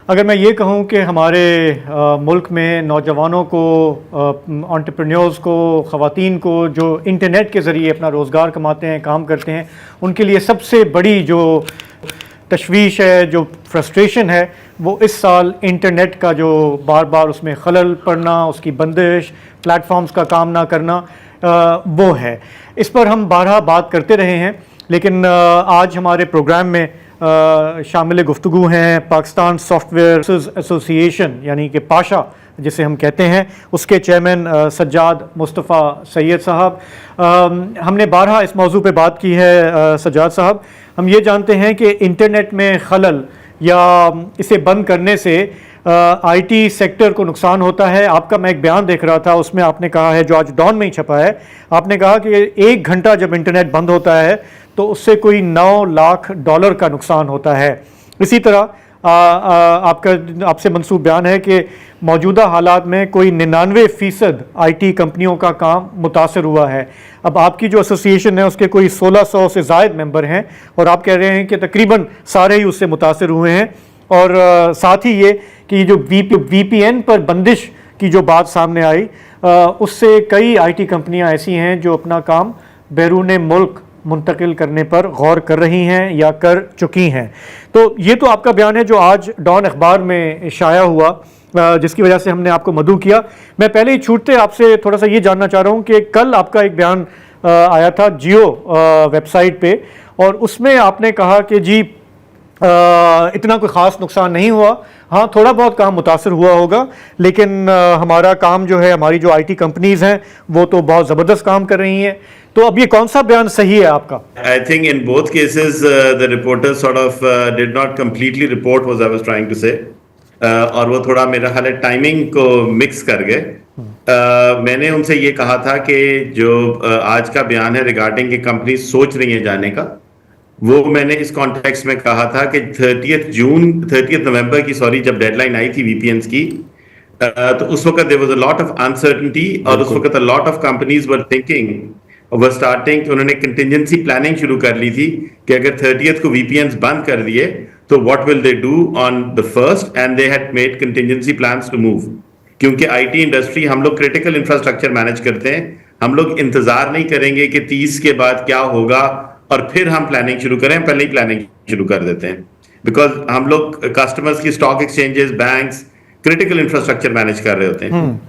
अगर मैं ये कहूँ कि हमारे मुल्क में नौजवानों को, एंटरप्रेन्योर्स को, ख़वातीन को जो इंटरनेट के ज़रिए अपना रोज़गार कमाते हैं, काम करते हैं, उनके लिए सबसे बड़ी जो तशवीश है, जो फ्रस्ट्रेशन है, वो इस साल इंटरनेट का जो बार बार उसमें खलल पड़ना, उसकी बंदिश, प्लेटफॉर्म्स का काम ना करना, वो है। इस पर हम बारहा बात करते रहे हैं, लेकिन आज हमारे प्रोग्राम में शामिल गुफ्तगू हैं पाकिस्तान सॉफ्टवेयर एसोसिएशन यानी कि पाशा जिसे हम कहते हैं, उसके चेयरमैन सज्जाद मुस्तफ़ा सैयद साहब। हमने बारहा इस मौजू पे बात की है। सज्जाद साहब, हम ये जानते हैं कि इंटरनेट में खलल या इसे बंद करने से आईटी सेक्टर को नुकसान होता है। आपका मैं एक बयान देख रहा था, उसमें आपने कहा है, जो आज डॉन में ही छपा है, आपने कहा कि 1 घंटा जब इंटरनेट बंद होता है तो उससे कोई $9 लाख का नुकसान होता है। इसी तरह आपसे मंसूब बयान है कि मौजूदा हालात में कोई 99% आईटी कंपनियों का काम मुतासर हुआ है। अब आपकी जो एसोसिएशन है उसके कोई 1600 से ज़ायद मेंबर हैं और आप कह रहे हैं कि तकरीबन सारे ही उससे मुतासर हुए हैं। और साथ ही ये कि जो VPN पर बंदिश की जो बात सामने आई, उससे कई आईटी कंपनियां ऐसी हैं जो अपना काम बैरून मुल्क मुंतकिल करने पर गौर कर रही हैं या कर चुकी हैं। तो ये तो आपका बयान है जो आज डॉन अखबार में शाया हुआ, जिसकी वजह से हमने आपको मदऊ किया। मैं पहले ही छूटते आपसे थोड़ा सा ये जानना चाह रहा हूँ कि कल आपका एक बयान आया था जियो वेबसाइट पे, और उसमें आपने कहा कि जी इतना कोई ख़ास नुकसान नहीं हुआ, हाँ थोड़ा बहुत काम मुतासर हुआ होगा, लेकिन हमारा काम जो है, हमारी जो आईटी कंपनीज़ हैं वो तो बहुत ज़बरदस्त काम कर रही हैं। तो अब ये कौन सा बयान सही है आपका? I think in both cases the reporter sort of did not completely report what I was trying to say, और वो थोड़ा मेरा ख्याल है टाइमिंग को मिक्स कर गए। मैंने उनसे ये कहा था कि जो आज का बयान है रिगार्डिंग कि कंपनी सोच रही है जाने का, वो मैंने इस कॉन्टेक्स्ट में कहा था कि 30 नवंबर की जब डेडलाइन आई थी वीपीएन्स की, तो उस वक्त there was a lot of uncertainty, और उस वक्त a lot of companies were thinking, were starting, उन्होंने कंटिजेंसी प्लानिंग शुरू कर ली थी कि अगर 30 को वीपीएन्स बंद कर दिए तो what will they do on the first, and they had made contingency plans to move. क्योंकि आईटी इंडस्ट्री, हम लोग क्रिटिकल इंफ्रास्ट्रक्चर मैनेज करते हैं, हम लोग इंतजार नहीं करेंगे कि 30 के बाद क्या होगा और फिर हम प्लानिंग शुरू करें, पहले ही प्लानिंग शुरू कर देते हैं, बिकॉज हम लोग कस्टमर्स की stock exchanges, banks, critical infrastructure manage कर रहे होते हैं।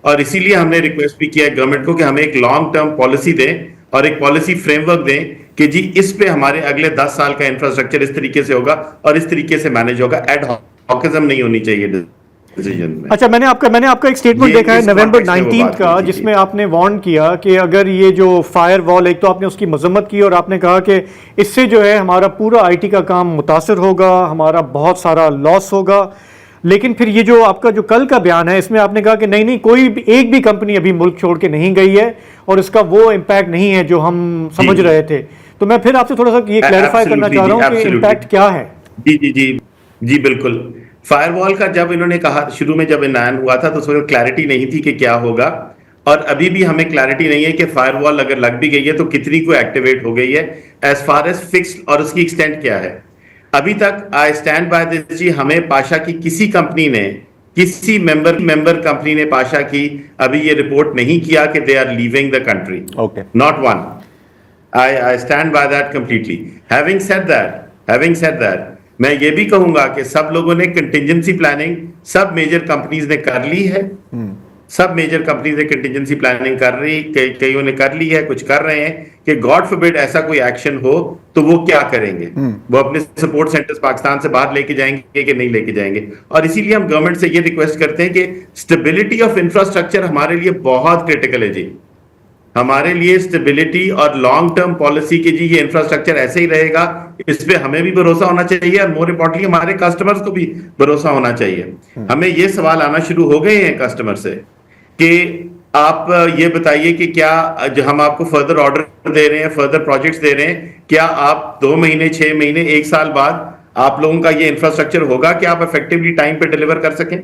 और इसीलिए हमने रिक्वेस्ट भी किया है गवर्नमेंट को कि हमें एक लॉन्ग टर्म पॉलिसी दें और एक पॉलिसी फ्रेमवर्क दें कि जी इस पे हमारे अगले 10 साल का इंफ्रास्ट्रक्चर इस तरीके से होगा और इस तरीके से मैनेज होगा। एड हॉकिज्म नहीं होनी चाहिए डिसीजन में। अच्छा, मैंने आपका एक स्टेटमेंट देखा है नवंबर 19 का, जिसमें आपने वार्न किया कि अगर ये जो फायर वॉल, एक तो आपने उसकी मजम्मत की और आपने कहा कि इससे जो है हमारा पूरा आईटी का काम मुतासर होगा, हमारा बहुत सारा लॉस होगा। लेकिन फिर ये जो आपका जो कल का बयान है, इसमें आपने कहा कि नहीं, कोई एक भी कंपनी अभी मुल्क छोड़ के नहीं गई है और इसका वो इम्पैक्ट नहीं है जो हम समझ रहे थे। तो मैं फिर आपसे थोड़ा सा ये क्लैरिफाई करना चाह रहा हूँ कि इम्पैक्ट क्या है। जी बिल्कुल। फायरवॉल का जब इन्होंने कहा, शुरू में जब ऐलान हुआ था तो उसमें क्लैरिटी नहीं थी कि क्या होगा, और अभी भी हमें क्लैरिटी नहीं है कि फायरवॉल अगर लग भी गई है तो कितनी को एक्टिवेट हो गई है, एज फार एज फिक्स्ड, और उसकी एक्सटेंट क्या है। अभी तक आई स्टैंड बाय दिस जी, हमें पाशा की किसी कंपनी ने, किसी मेंबर कंपनी ने पाशा की अभी ये रिपोर्ट नहीं किया कि they are leaving the country, not one. I stand by that completely. Having said that मैं ये भी कहूंगा कि सब लोगों ने कंटिजेंसी प्लानिंग, सब मेजर कंपनीज ने कर ली है, सब मेजर कंपनीज ने कंटिजेंसी प्लानिंग कर रही, कईयों ने कर ली है, कुछ कर रहे हैं कि गॉड फॉरबिड ऐसा कोई एक्शन हो तो वो क्या करेंगे, वो अपने सपोर्ट सेंटर्स पाकिस्तान से बाहर लेके जाएंगे कि नहीं लेके जाएंगे। और इसीलिए हम गवर्नमेंट से ये रिक्वेस्ट करते हैं कि स्टेबिलिटी ऑफ इंफ्रास्ट्रक्चर हमारे लिए बहुत क्रिटिकल है जी, हमारे लिए स्टेबिलिटी और लॉन्ग टर्म पॉलिसी के जी ये इंफ्रास्ट्रक्चर ऐसे ही रहेगा, इस पे हमें भी भरोसा होना चाहिए और मोर इम्पोर्टेंटली हमारे कस्टमर्स को भी भरोसा होना चाहिए। हमें ये सवाल आना शुरू हो गए हैं कस्टमर से कि आप ये बताइए कि क्या जो हम आपको फर्दर ऑर्डर दे रहे हैं, फर्दर प्रोजेक्ट्स दे रहे हैं, क्या आप 2 महीने, 6 महीने, 1 साल बाद आप लोगों का ये इंफ्रास्ट्रक्चर होगा कि आप इफेक्टिवली टाइम पे डिलीवर कर सकें?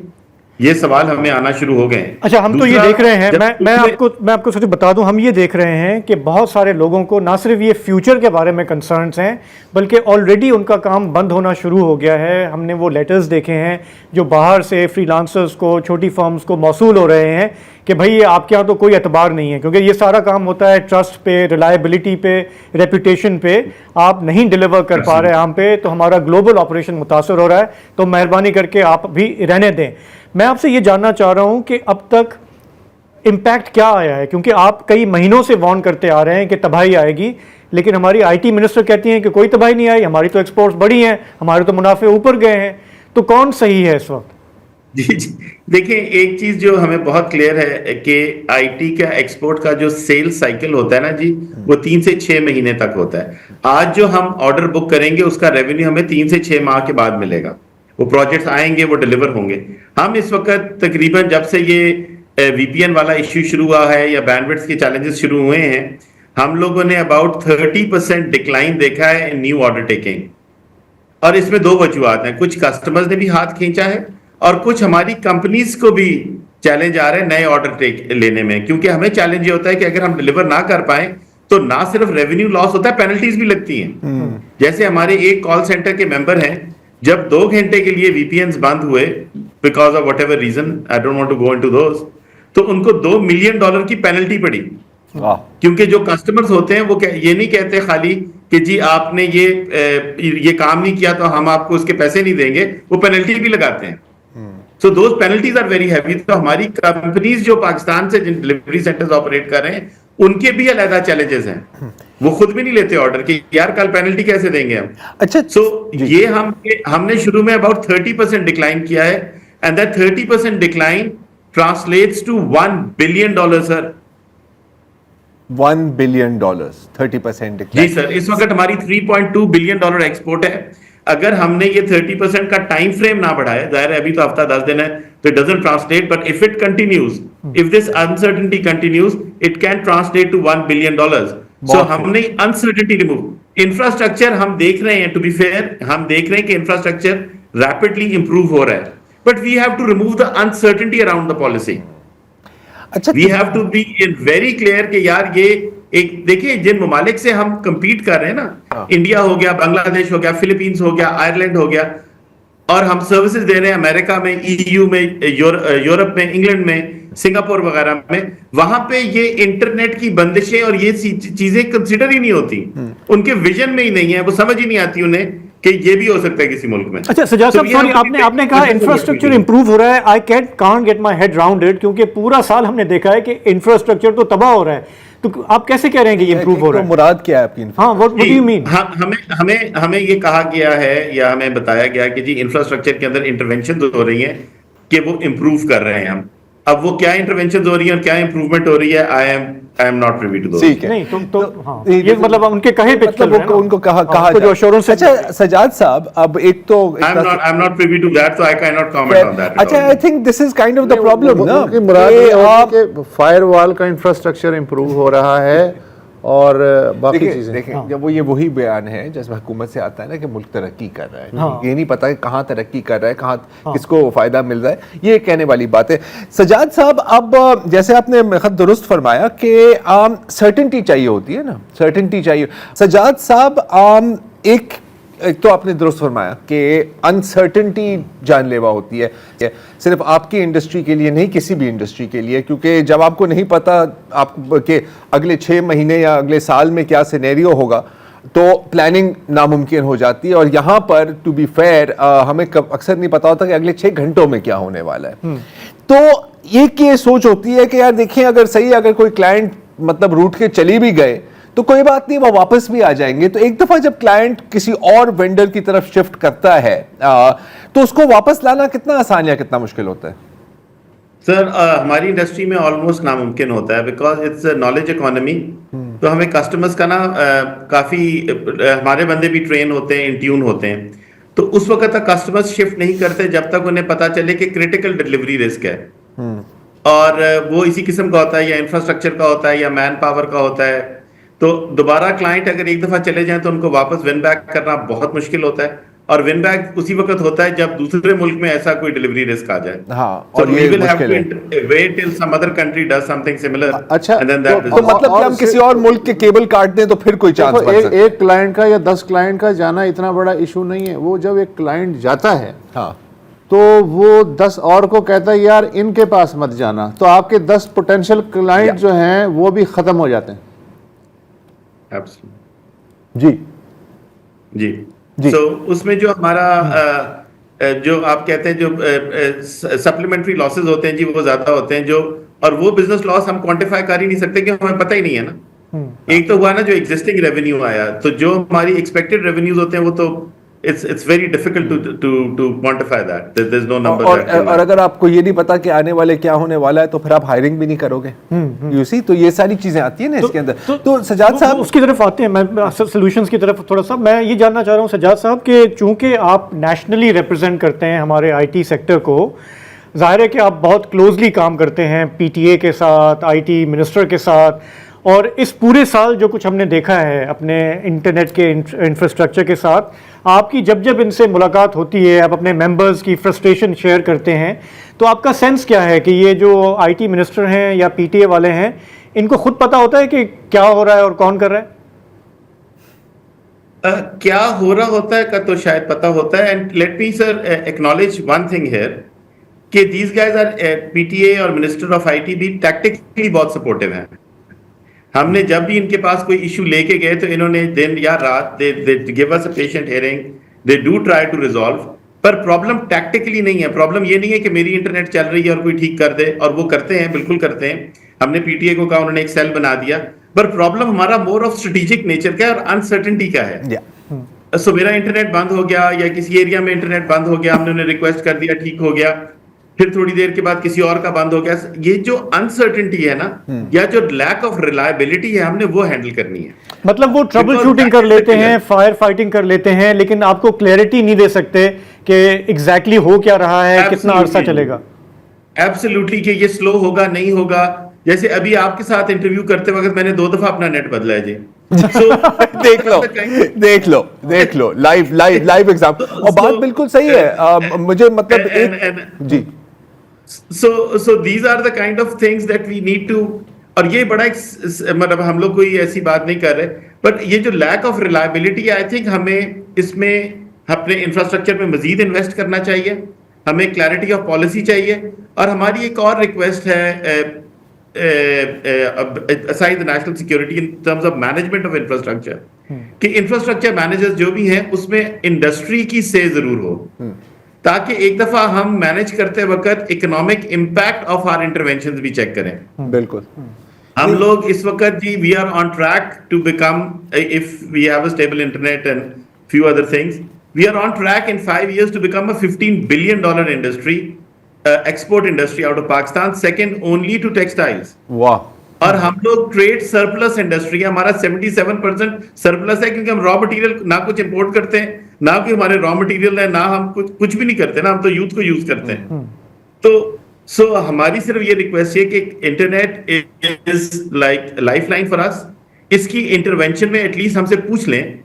ये सवाल हमें आना शुरू हो गए हैं। अच्छा, हम तो ये दूसरा, देख रहे हैं, जब मैं आपको सच बता दूं, हम ये देख रहे हैं कि बहुत सारे लोगों को ना सिर्फ ये फ्यूचर के बारे में कंसर्न्स हैं, बल्कि ऑलरेडी उनका काम बंद होना शुरू हो गया है। हमने वो लेटर्स देखे हैं जो बाहर से फ्रीलांसर्स को, छोटी फर्म्स को मौसूल हो रहे हैं कि भाई ये आपके यहाँ तो कोई एतबार नहीं है, क्योंकि ये सारा काम होता है ट्रस्ट पे, रिलायबिलिटी पे, रेपुटेशन पे। आप नहीं डिलीवर कर पा रहे हम पे, तो हमारा ग्लोबल ऑपरेशन मुतासर हो रहा है, तो मेहरबानी करके आप भी रहने दें। मैं आपसे ये जानना चाह रहा हूँ कि अब तक इम्पैक्ट क्या आया है, क्योंकि आप कई महीनों से वार्न करते आ रहे हैं कि तबाही आएगी, लेकिन हमारी आईटी मिनिस्टर कहती हैं कि कोई तबाही नहीं आई, हमारी तो एक्सपोर्ट्स बढ़ी हैं, हमारे तो मुनाफे ऊपर गए हैं। तो कौन सही है इस वक्त? जी, देखिए, एक चीज जो हमें बहुत क्लियर है कि आईटी का एक्सपोर्ट का जो सेल्स साइकिल होता है ना जी, वो 3 से 6 महीने तक होता है। आज जो हम ऑर्डर बुक करेंगे उसका रेवेन्यू हमें 3 से 6 माह के बाद मिलेगा। वो प्रोजेक्ट्स आएंगे, वो डिलीवर होंगे। हम इस वक्त तकरीबन जब से ये वीपीएन वाला इश्यू शुरू हुआ है या बैंडविड्थ के चैलेंजेस शुरू हुए हैं, हम लोगों ने अबाउट 30% डिक्लाइन देखा है इन न्यू ऑर्डर टेकिंग। और इसमें 2 वजूहत हैं, कुछ कस्टमर्स ने भी हाथ खींचा है और कुछ हमारी कंपनीज को भी चैलेंज आ रहे हैं नए ऑर्डर लेने में, क्योंकि हमें चैलेंज ये होता है कि अगर हम डिलीवर ना कर पाए तो ना सिर्फ रेवेन्यू लॉस होता है, पेनल्टीज भी लगती हैं। जैसे हमारे एक कॉल सेंटर के मेंबर हैं, जब 2 घंटे के लिए वीपीएन्स बंद हुए because of whatever reason, I don't want to go into those, तो उनको $2 मिलियन की पेनल्टी पड़ी। क्योंकि जो कस्टमर्स होते हैं वो ये नहीं कहते खाली कि जी आपने ये काम नहीं किया तो हम आपको उसके पैसे नहीं देंगे, वो पेनल्टी भी लगाते हैं। So those penalties are very heavy. तो हमारी कंपनीज जो पाकिस्तान से जिन डिलीवरी सेंटर्स ऑपरेट कर रहे हैं, उनके भी अलग चैलेंजेस हैं। वो खुद भी नहीं लेते ऑर्डर कि यार कल पेनल्टी कैसे देंगे हम। अच्छा, सो ये हमने शुरू में अबाउट 30% डिक्लाइन किया है, and that 30% decline translates to $1 billion sir. $1 billion 30% decline. जी सर, इस वक्त हमारी $3.2 बिलियन एक्सपोर्ट है। अगर हमने ये 30% का टाइम फ्रेम ना बढ़ाया, जाहिर है अभी तो हफ्ता 10 दिन है, तो it doesn't translate, but if it continues, if this uncertainty continues, it can translate to $1 billion. So हमने अनसर्टेनिटी रिमूव। इंफ्रास्ट्रक्चर हम देख रहे हैं, टू बी फेयर, हम देख रहे हैं कि इंफ्रास्ट्रक्चर रैपिडली इंप्रूव हो रहा है, but we have to remove the uncertainty around the policy. अच्छा, we have to be very clear कि यार ये एक, देखिए जिन ममालिक से हम compete कर रहे हैं ना, इंडिया हो गया, बांग्लादेश हो गया, फिलीपींस हो गया, आयरलैंड हो गया, और हम सर्विसेज दे रहे हैं अमेरिका में, ईयू में, यूरोप में, इंग्लैंड में, सिंगापुर वगैरह में, वहां पे ये इंटरनेट की बंदिशें और ये चीजें कंसिडर ही नहीं होती, उनके विजन में ही नहीं है, वो समझ ही नहीं आती उन्हें कि ये भी हो सकता है किसी मुल्क में। अच्छा सजाद साहब, सॉरी, आपने कहा इंफ्रास्ट्रक्चर इंप्रूव हो रहा है। I can't get my head round it, क्योंकि पूरा साल हमने देखा है कि इंफ्रास्ट्रक्चर तो तबाह हो रहा है, तो आप कैसे कह रहे हैं कि ये इंप्रूव हो रहा है? मुराद क्या है आपकी? हाँ, व्हाट डू यू मीन? हमें ये कहा गया है या हमें बताया गया कि जी इंफ्रास्ट्रक्चर के अंदर इंटरवेंशन हो रही है कि वो इंप्रूव कर रहे हैं हम। अब वो क्या इंटरवेंशन हो रही है और क्या इंप्रूवमेंट हो रही है, I am not privy to दो। नहीं, तो हाँ, ये मतलब उनके कहे पे चल रहे हैं, उनको कहा जो एश्योरेंस। अच्छा सजाद साहब, अब एक तो I am not privy to that, so I cannot comment कमेंट ऑन दैट। अच्छा, I think this is kind of the problem ना, मुराद ये है कि फायरवॉल का इंफ्रास्ट्रक्चर इंप्रूव हो रहा है और बाकी चीजें। देखें, जब वो ये वही बयान है जैसे हुकूमत से आता है ना कि मुल्क तरक्की कर रहा है, ये नहीं पता कि कहाँ तरक्की कर रहा है, कहाँ किसको फायदा मिल रहा है, ये कहने वाली बात है। सजाद साहब, अब जैसे आपने दुरुस्त फरमाया कि सर्टेनिटी चाहिए होती है ना, सर्टेनिटी चाहिए। सजाद साहब, एक तो आपने दुरुस्त फरमाया कि अनसर्टेनिटी जानलेवा होती है, सिर्फ आपकी इंडस्ट्री के लिए नहीं, किसी भी इंडस्ट्री के लिए, क्योंकि जब आपको नहीं पता आप के अगले 6 महीने या अगले साल में क्या सिनेरियो होगा, तो प्लानिंग नामुमकिन हो जाती है। और यहाँ पर टू बी फेयर, हमें अक्सर नहीं पता होता कि अगले 6 घंटों में क्या होने वाला है। तो एक ये सोच होती है कि यार देखिए, अगर सही, अगर कोई क्लाइंट मतलब रूट के चली भी गए तो कोई बात नहीं, वो वापस भी आ जाएंगे। तो एक दफा जब क्लाइंट किसी और वेंडर की तरफ शिफ्ट करता है तो उसको वापस लाना कितना आसान या कितना मुश्किल होता है? सर, हमारी इंडस्ट्री में ऑलमोस्ट नामुमकिन होता है, बिकॉज इट्स नॉलेज इकोनॉमी। तो हमें कस्टमर्स का ना काफी, हमारे बंदे भी ट्रेन होते हैं, इन ट्यून होते हैं, तो उस वक्त तक कस्टमर्स शिफ्ट नहीं करते जब तक उन्हें पता चले कि क्रिटिकल डिलीवरी रिस्क है। और वो इसी किस्म का होता है, या इंफ्रास्ट्रक्चर का होता है या मैन पावर का होता है। तो दोबारा क्लाइंट अगर एक दफा चले जाएं तो उनको वापस विन बैक करना बहुत मुश्किल होता है। और विन बैक उसी वक्त होता है जब दूसरे मुल्क में ऐसा कोई डिलीवरी रिस्क आ जाए। हाँ, So और we ये will have मुश्किल to है। wait till some other country does something similar, अच्छा, and then that तो business- मतलब कि हम किसी और मुल्क के केबल काट दें तो फिर कोई चांस देखो, बन सकता है। एक क्लाइंट का या 10 क्लाइंट का जाना इतना बड़ा इशू नहीं है। वो जब एक क्लाइंट जाता है हाँ, तो वो 10 और को कहता है यार इनके पास मत जाना, तो आपके 10 पोटेंशियल क्लाइंट जो हैं वो भी खत्म हो जाते हैं। Absolutely. जी जी। So उसमें जो हमारा जो आप कहते हैं जो सप्लीमेंट्री लॉसेस होते हैं जी, वो ज्यादा होते हैं जो, और वो बिजनेस लॉस हम क्वांटिफाई कर ही नहीं सकते कि हमें पता ही नहीं है ना। एक तो हुआ ना जो एग्जिस्टिंग रेवेन्यू आया, तो जो हमारी एक्सपेक्टेड रेवेन्यूज होते हैं वो तो it's very difficult to quantify that. There's no number और that can और अगर आपको ये नहीं पता कि आने वाले क्या होने वाला है तो फिर आप हायरिंग भी नहीं करोगे। यू सी, तो ये सारी चीजें आती है ना इसके अंदर। तो सजाद साहब उसकी तरफ आते हैं, मैं सॉल्यूशंस की तरफ थोड़ा सा मैं ये जानना चाह रहा हूँ सजाद साहब कि चूंकि आप नेशनली रिप्रेजेंट करते हैं हमारे आईटी सेक्टर को, जाहिर है कि आप बहुत क्लोजली काम करते हैं पीटीए के साथ, आईटी मिनिस्टर के साथ, और इस पूरे साल जो कुछ हमने देखा है अपने इंटरनेट के इंफ्रास्ट्रक्चर के साथ, आपकी जब जब इनसे मुलाकात होती है, आप अपने मेंबर्स की फ्रस्ट्रेशन शेयर करते हैं, तो आपका सेंस क्या है कि ये जो आईटी मिनिस्टर हैं या पीटीए वाले हैं, इनको खुद पता होता है कि क्या हो रहा है और कौन कर रहा है? क्या हो रहा होता है का तो शायद पता होता है। And let me sir acknowledge one thing here कि दीज गाइज आर, पीटीए और मिनिस्टर ऑफ आईटी भी टैक्टिकली बहुत सपोर्टिव हैं। हमने जब भी इनके पास कोई इशू लेके गए तो इन्होंने दिन या रात they give us a patient hearing, they do try to resolve. पर प्रॉब्लम टैक्टिकली नहीं है। प्रॉब्लम ये नहीं है कि मेरी इंटरनेट चल रही है और कोई ठीक कर दे, और वो करते हैं, बिल्कुल करते हैं। हमने पीटीए को कहा, उन्होंने एक सेल बना दिया। पर प्रॉब्लम हमारा मोर ऑफ स्ट्रेटेजिक नेचर का है और अनसर्टेनिटी का है। सो मेरा इंटरनेट बंद हो गया या किसी एरिया में इंटरनेट बंद हो गया, हमने उन्हें रिक्वेस्ट कर दिया, ठीक हो गया, फिर थोड़ी देर के बाद किसी और का बंद हो गया। ये जो अनसर्टेनिटी है ना, या जो लैक ऑफ रिलायबिलिटी है, हमने वो हैंडल करनी है। मतलब वो ट्रबल शूटिंग कर लेते हैं, फायर फाइटिंग कर लेते हैं, लेकिन आपको क्लैरिटी नहीं दे सकते कि एग्जैक्टली हो क्या रहा है, कितना अरसा चलेगा। एब्सोल्युटली कि ये स्लो होगा, नहीं होगा। जैसे अभी आपके साथ इंटरव्यू करते वक्त मैंने 2 दफा अपना नेट बदला है जी। देख लो लाइव एग्जाम, और बात बिल्कुल सही है। मुझे मतलब जी, so these are the kind of things that we need to, और ये बड़ा मतलब हम लोग कोई ऐसी बात नहीं कर रहे, बट ये जो lack of reliability, I think हमें इसमें अपने इंफ्रास्ट्रक्चर में मजीद इन्वेस्ट करना चाहिए। हमें क्लैरिटी ऑफ पॉलिसी चाहिए। और हमारी एक और रिक्वेस्ट है aside the national security in terms of management of infrastructure, कि इंफ्रास्ट्रक्चर मैनेजर्स जो भी हैं उसमें इंडस्ट्री की से जरूर हो, ताकि एक दफा हम मैनेज करते वक्त economic impact of our interventions भी चेक करें। बिल्कुल। हम लोग इस वक्त जी we are on track to become, if we have a stable internet and few other things, we are on track in 5 years to become a $15 billion industry, export industry out of Pakistan, second only to textiles. वाह। और हम लोग trade surplus industry है, हमारा 77% surplus है, क्योंकि हम raw material ना कुछ इंपोर्ट करते हैं, ना कि हमारे रॉ मटेरियल है, ना हम कुछ भी नहीं करते ना, हम तो यूथ को यूज करते हैं। तो हमारी सिर्फ ये रिक्वेस्ट है कि internet is like lifeline for us. इसकी इंटरवेंशन में एटलीस्ट हमसे पूछ लें,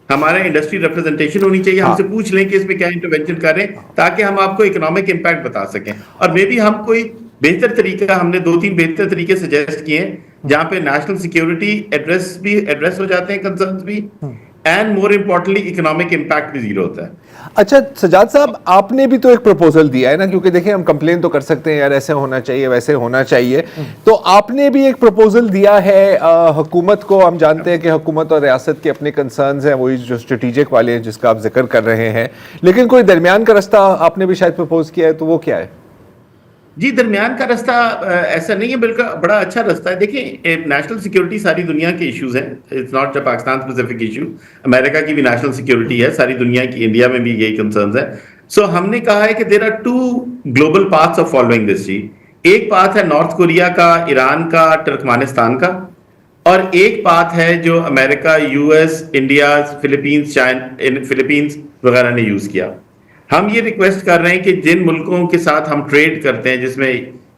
हमारा इंडस्ट्री रिप्रेजेंटेशन होनी चाहिए, हमसे पूछ लें कि इसमें क्या इंटरवेंशन करें, ताकि हम आपको इकोनॉमिक इंपैक्ट बता सकें। और मे बी हम कोई बेहतर तरीका, हमने 2-3 बेहतर तरीके सजेस्ट किए हैं जहां पे नेशनल सिक्योरिटी एड्रेस हो जाते हैं, कंसर्न्स भी, and more importantly economic impact भी जीरो होता है। अच्छा सजाद साहब, आपने भी तो एक प्रपोजल दिया है ना, क्योंकि देखिए हम कंप्लेन तो कर सकते हैं यार ऐसे होना चाहिए वैसे होना चाहिए, तो आपने भी एक प्रपोजल दिया है हुकूमत को। हम जानते हैं कि हुकूमत और रियासत के अपने कंसर्न्स हैं, वही जो स्ट्रेटेजिक वाले हैं जिसका आप जिक्र कर रहे हैं, लेकिन कोई दरमियान का रास्ता आपने भी शायद प्रपोज किया है, तो वो क्या है? जी, दरमियान का रास्ता ऐसा नहीं है, बिल्कुल बड़ा अच्छा रास्ता है। देखिए, नेशनल सिक्योरिटी सारी दुनिया के इश्यूज हैं, it's not a Pakistan specific issue. America की भी नेशनल सिक्योरिटी है, सारी दुनिया की, इंडिया में भी यही कंसर्न्स है। सो हमने कहा है कि there are 2 global paths of following this जी। एक पाथ है नॉर्थ कोरिया का, ईरान का, तुर्कमेनिस्तान का, और एक पाथ है जो अमेरिका, यूएस, इंडिया, फिलीपींस वगैरह ने यूज किया। हम ये रिक्वेस्ट कर रहे हैं कि जिन मुल्कों के साथ हम ट्रेड करते हैं, जिसमें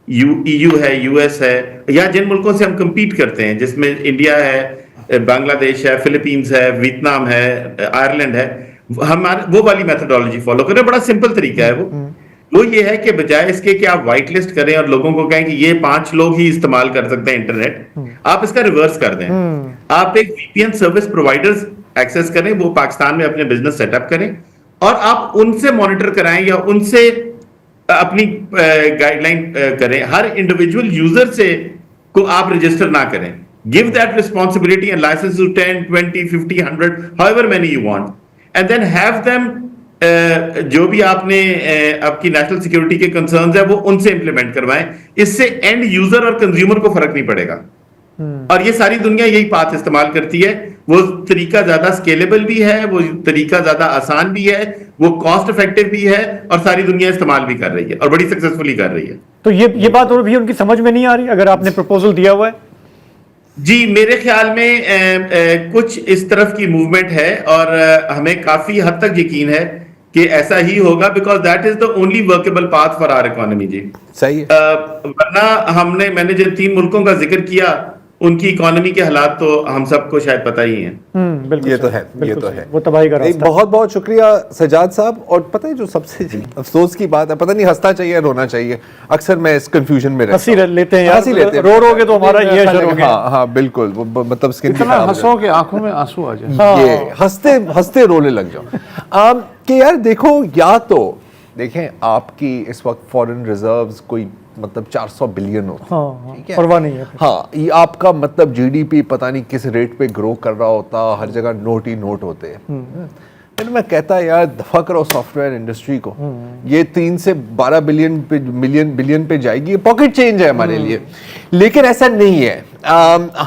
ईयू है, यूएस है, या जिन मुल्कों से हम compete करते हैं, जिसमें इंडिया है, बांग्लादेश है, फिलीपींस है, वियतनाम है, आयरलैंड है, हमारे वो वाली मेथोडोलॉजी फॉलो करें। बड़ा सिंपल तरीका है वो ये है कि बजाय इसके कि आप व्हाइट लिस्ट करें और लोगों को कहें कि ये 5 लोग ही इस्तेमाल कर सकते हैं इंटरनेट, आप इसका रिवर्स कर दें। आप एक वीपीएन सर्विस प्रोवाइडर्स एक्सेस करें, वो पाकिस्तान में अपने बिजनेस सेटअप करें और आप उनसे मॉनिटर कराएं या उनसे अपनी गाइडलाइन करें। हर इंडिविजुअल यूजर से को आप रजिस्टर ना करें। Give that responsibility and license to 10, 20, 50, 100, however many you want, and then have them जो भी आपने आपकी नेशनल सिक्योरिटी के कंसर्न्स है वो उनसे इंप्लीमेंट करवाएं। इससे एंड यूजर और कंज्यूमर को फर्क नहीं पड़ेगा। और ये सारी दुनिया यही पाथ इस्तेमाल करती है। वो तरीका ज्यादा स्केलेबल भी है, वो तरीका ज्यादा आसान भी है, वो कॉस्ट इफेक्टिव भी है और सारी दुनिया इस्तेमाल भी कर रही है और बड़ी सक्सेसफुली कर रही है। तो ये बात और भी उनकी समझ में नहीं आ रही अगर आपने प्रपोजल दिया हुआ है? जी, मेरे ख्याल में कुछ इस तरफ की मूवमेंट है और हमें काफी हद तक यकीन है कि ऐसा ही होगा, because that is the only workable path for our economy. जी सही है। वरना मैंने जो 3 मुल्कों का जिक्र किया उनकी इकोनॉमी के हालात तो हम सबको शायद पता ही हैं। बिल्कुल ये तो है, बिल्कुल ये तो सही। है। वो तबाही का रास्ता। बहुत बहुत शुक्रिया सजाद साहब। और पता है जो सबसे अफसोस की बात है, पता नहीं हंसना चाहिए या रोना चाहिए, अक्सर मैं इस कंफ्यूजन में रहता हंसी हूं। लेते हैं यार, हंसी लेते हैं। रो रोगे तो हमारा ये असर हो गया। हाँ हाँ बिल्कुल, वो मतलब स्किन इतना हंसो कि आंखों में आंसू आ जाए। ये हंसते हंसते रोने लग जाओ। कि यार देखो, या तो देखें आपकी इस वक्त फॉरेन रिजर्व्स कोई मतलब 400 बिलियन होता है, हाँ, ठीक है, परवाह नहीं है फिर। हाँ, ये आपका मतलब जीडीपी पता नहीं किस रेट पे ग्रो कर रहा होता, हर जगह नोट ही नोट होते हैं। फिर मैं कहता यार दफा करो सॉफ्टवेयर इंडस्ट्री को, ये 3 से 12 बिलियन पे जाएगी, पॉकेट चेंज है हमारे लिए। लेकिन ऐसा नहीं है।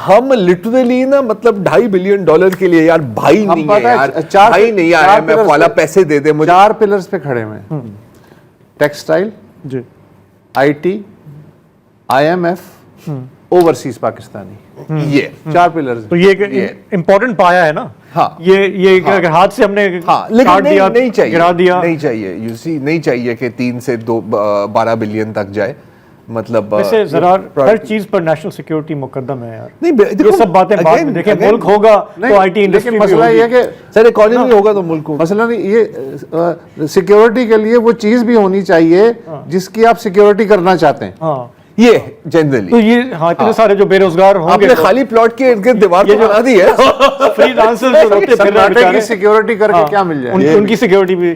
हम लिटरली ना मतलब $2.5 बिलियन के लिए यार भाई नहीं है यार, भाई नहीं आया मैं वाला पैसे दे दे मुझे। 4 पिलर्स पे खड़े हुए, टेक्सटाइल, जी, आईटी, आईएमएफ, ओवरसीज पाकिस्तानी, ये 4 पिलर्स। तो ये इंपॉर्टेंट पाया है ना। हाँ, ये अगर हाथ से हमने हाँ, लेकिन काट दिया, नहीं चाहिए, गिरा दिया, नहीं चाहिए, यू सी, नहीं चाहिए कि 3 से 12 बिलियन तक जाए। मतलब वैसे जरा हर चीज पर नेशनल सिक्योरिटी मुकद्दम है यार। नहीं, ये सब बातें बाद में देखें। मुल्क होगा तो आईटी इंडस्ट्री लेकिन मसला ये है कि सर इकोनॉमी होगा तो मुल्क होगा। मसला नहीं, ये सिक्योरिटी के लिए वो चीज भी होनी चाहिए जिसकी आप सिक्योरिटी करना चाहते हैं। हाँ, ये जनरली तो ये इतने सारे जो बेरोजगार होंगे, आपने खाली प्लॉट के इर्द गिर्द दीवार तो बना दी है। फ्रीलांसर्स जो रोते फिर रहे सन्नाटे की बेचारे, सिक्योरिटी करके क्या मिल जाए? उनकी सिक्योरिटी भी